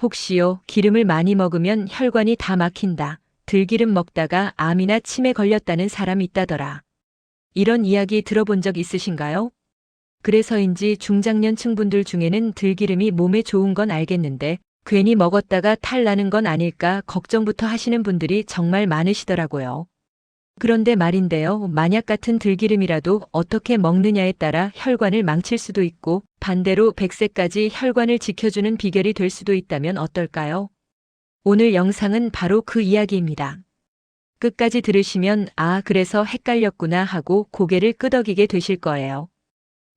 혹시요, 기름을 많이 먹으면 혈관이 다 막힌다. 들기름 먹다가 암이나 치매 걸렸다는 사람 있다더라. 이런 이야기 들어본 적 있으신가요? 그래서인지 중장년층 분들 중에는 들기름이 몸에 좋은 건 알겠는데 괜히 먹었다가 탈 나는 건 아닐까 걱정부터 하시는 분들이 정말 많으시더라고요. 그런데 말인데요, 만약 같은 들기름이라도 어떻게 먹느냐에 따라 혈관을 망칠 수도 있고 반대로 100세까지 혈관을 지켜주는 비결이 될 수도 있다면 어떨까요? 오늘 영상은 바로 그 이야기입니다. 끝까지 들으시면 그래서 헷갈렸구나 하고 고개를 끄덕이게 되실 거예요.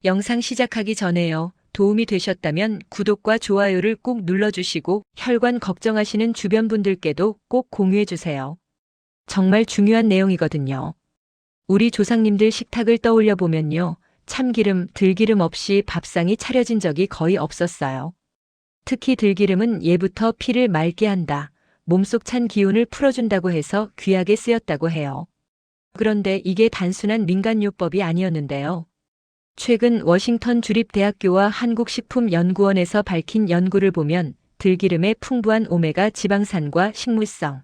영상 시작하기 전에요. 도움이 되셨다면 구독과 좋아요를 꼭 눌러주시고 혈관 걱정하시는 주변 분들께도 꼭 공유해주세요. 정말 중요한 내용이거든요. 우리 조상님들 식탁을 떠올려 보면요. 참기름, 들기름 없이 밥상이 차려진 적이 거의 없었어요. 특히 들기름은 예부터 피를 맑게 한다. 몸속 찬 기운을 풀어준다고 해서 귀하게 쓰였다고 해요. 그런데 이게 단순한 민간요법이 아니었는데요. 최근 워싱턴 주립대학교와 한국식품연구원에서 밝힌 연구를 보면 들기름의 풍부한 오메가 지방산과 식물성,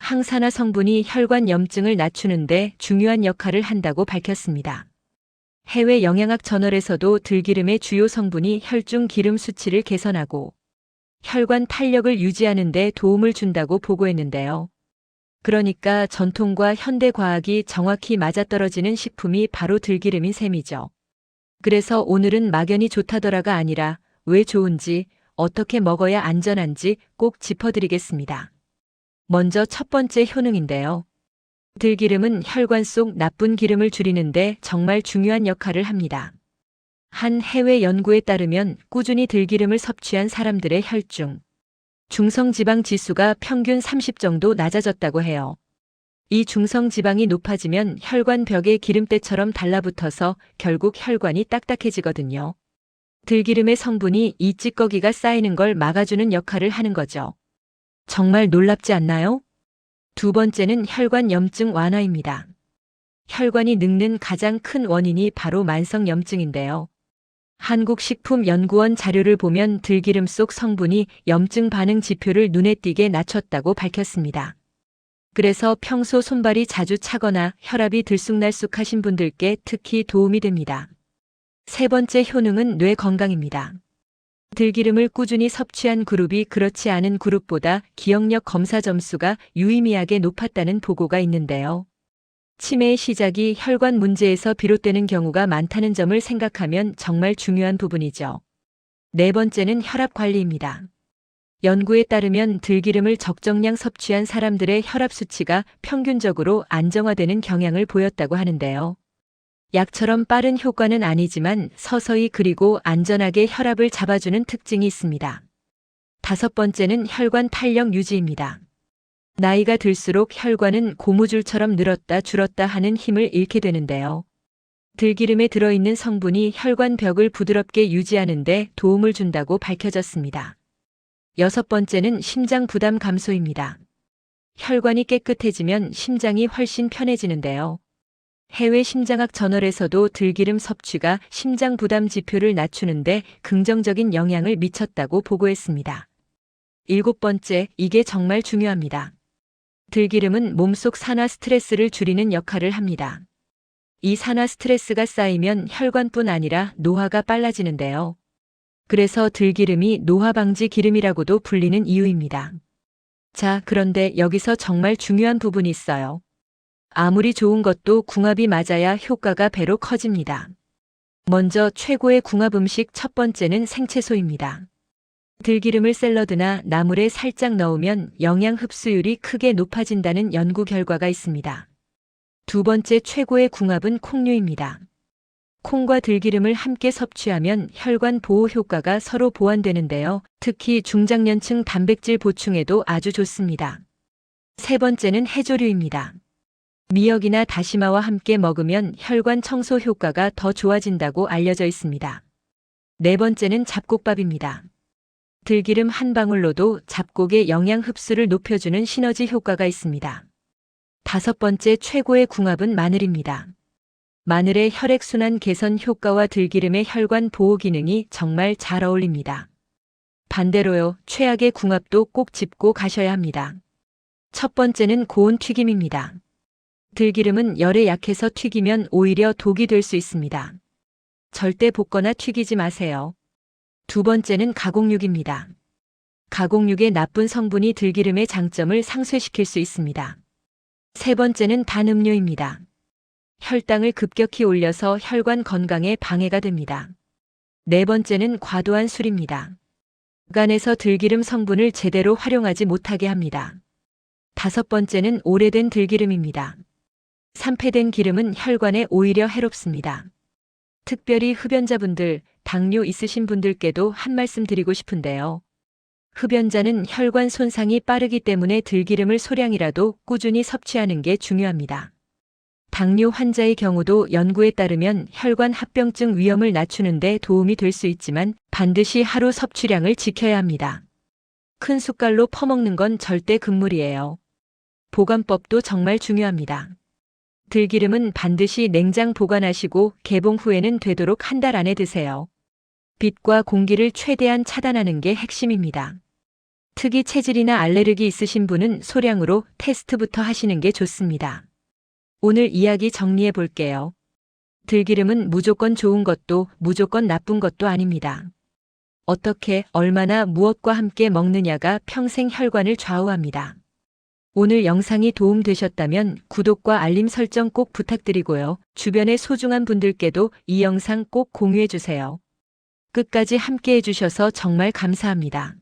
항산화 성분이 혈관 염증을 낮추는데 중요한 역할을 한다고 밝혔습니다. 해외 영양학 저널에서도 들기름의 주요 성분이 혈중 기름 수치를 개선하고 혈관 탄력을 유지하는 데 도움을 준다고 보고했는데요. 그러니까 전통과 현대 과학이 정확히 맞아떨어지는 식품이 바로 들기름인 셈이죠. 그래서 오늘은 막연히 좋다더라가 아니라 왜 좋은지, 어떻게 먹어야 안전한지 꼭 짚어드리겠습니다. 먼저 첫 번째 효능인데요. 들기름은 혈관 속 나쁜 기름을 줄이는데 정말 중요한 역할을 합니다. 한 해외 연구에 따르면 꾸준히 들기름을 섭취한 사람들의 혈중, 중성지방 지수가 평균 30 정도 낮아졌다고 해요. 이 중성지방이 높아지면 혈관 벽에 기름때처럼 달라붙어서 결국 혈관이 딱딱해지거든요. 들기름의 성분이 이 찌꺼기가 쌓이는 걸 막아주는 역할을 하는 거죠. 정말 놀랍지 않나요? 두 번째는 혈관 염증 완화입니다. 혈관이 늙는 가장 큰 원인이 바로 만성염증인데요. 한국식품연구원 자료를 보면 들기름 속 성분이 염증 반응 지표를 눈에 띄게 낮췄다고 밝혔습니다. 그래서 평소 손발이 자주 차거나 혈압이 들쑥날쑥하신 분들께 특히 도움이 됩니다. 세 번째 효능은 뇌 건강입니다. 들기름을 꾸준히 섭취한 그룹이 그렇지 않은 그룹보다 기억력 검사 점수가 유의미하게 높았다는 보고가 있는데요. 치매의 시작이 혈관 문제에서 비롯되는 경우가 많다는 점을 생각하면 정말 중요한 부분이죠. 네 번째는 혈압 관리입니다. 연구에 따르면 들기름을 적정량 섭취한 사람들의 혈압 수치가 평균적으로 안정화되는 경향을 보였다고 하는데요. 약처럼 빠른 효과는 아니지만 서서히 그리고 안전하게 혈압을 잡아주는 특징이 있습니다. 다섯 번째는 혈관 탄력 유지입니다. 나이가 들수록 혈관은 고무줄처럼 늘었다 줄었다 하는 힘을 잃게 되는데요. 들기름에 들어있는 성분이 혈관 벽을 부드럽게 유지하는 데 도움을 준다고 밝혀졌습니다. 여섯 번째는 심장 부담 감소입니다. 혈관이 깨끗해지면 심장이 훨씬 편해지는데요. 해외 심장학 저널에서도 들기름 섭취가 심장 부담 지표를 낮추는데 긍정적인 영향을 미쳤다고 보고했습니다. 일곱 번째, 이게 정말 중요합니다. 들기름은 몸속 산화 스트레스를 줄이는 역할을 합니다. 이 산화 스트레스가 쌓이면 혈관뿐 아니라 노화가 빨라지는데요. 그래서 들기름이 노화 방지 기름이라고도 불리는 이유입니다. 자, 그런데 여기서 정말 중요한 부분이 있어요. 아무리 좋은 것도 궁합이 맞아야 효과가 배로 커집니다. 먼저 최고의 궁합 음식 첫 번째는 생채소입니다. 들기름을 샐러드나 나물에 살짝 넣으면 영양 흡수율이 크게 높아진다는 연구 결과가 있습니다. 두 번째 최고의 궁합은 콩류입니다. 콩과 들기름을 함께 섭취하면 혈관 보호 효과가 서로 보완되는데요. 특히 중장년층 단백질 보충에도 아주 좋습니다. 세 번째는 해조류입니다. 미역이나 다시마와 함께 먹으면 혈관 청소 효과가 더 좋아진다고 알려져 있습니다. 네 번째는 잡곡밥입니다. 들기름 한 방울로도 잡곡의 영양 흡수를 높여주는 시너지 효과가 있습니다. 다섯 번째 최고의 궁합은 마늘입니다. 마늘의 혈액순환 개선 효과와 들기름의 혈관 보호 기능이 정말 잘 어울립니다. 반대로요, 최악의 궁합도 꼭 짚고 가셔야 합니다. 첫 번째는 고온 튀김입니다. 들기름은 열에 약해서 튀기면 오히려 독이 될 수 있습니다. 절대 볶거나 튀기지 마세요. 두 번째는 가공육입니다. 가공육의 나쁜 성분이 들기름의 장점을 상쇄시킬 수 있습니다. 세 번째는 단음료입니다. 혈당을 급격히 올려서 혈관 건강에 방해가 됩니다. 네 번째는 과도한 술입니다. 간에서 들기름 성분을 제대로 활용하지 못하게 합니다. 다섯 번째는 오래된 들기름입니다. 산패된 기름은 혈관에 오히려 해롭습니다. 특별히 흡연자분들, 당뇨 있으신 분들께도 한 말씀 드리고 싶은데요. 흡연자는 혈관 손상이 빠르기 때문에 들기름을 소량이라도 꾸준히 섭취하는 게 중요합니다. 당뇨 환자의 경우도 연구에 따르면 혈관 합병증 위험을 낮추는 데 도움이 될 수 있지만 반드시 하루 섭취량을 지켜야 합니다. 큰 숟갈로 퍼먹는 건 절대 금물이에요. 보관법도 정말 중요합니다. 들기름은 반드시 냉장 보관하시고 개봉 후에는 되도록 한 달 안에 드세요. 빛과 공기를 최대한 차단하는 게 핵심입니다. 특히 체질이나 알레르기 있으신 분은 소량으로 테스트부터 하시는 게 좋습니다. 오늘 이야기 정리해 볼게요. 들기름은 무조건 좋은 것도 무조건 나쁜 것도 아닙니다. 어떻게, 얼마나, 무엇과 함께 먹느냐가 평생 혈관을 좌우합니다. 오늘 영상이 도움되셨다면 구독과 알림 설정 꼭 부탁드리고요. 주변의 소중한 분들께도 이 영상 꼭 공유해 주세요. 끝까지 함께 해주셔서 정말 감사합니다.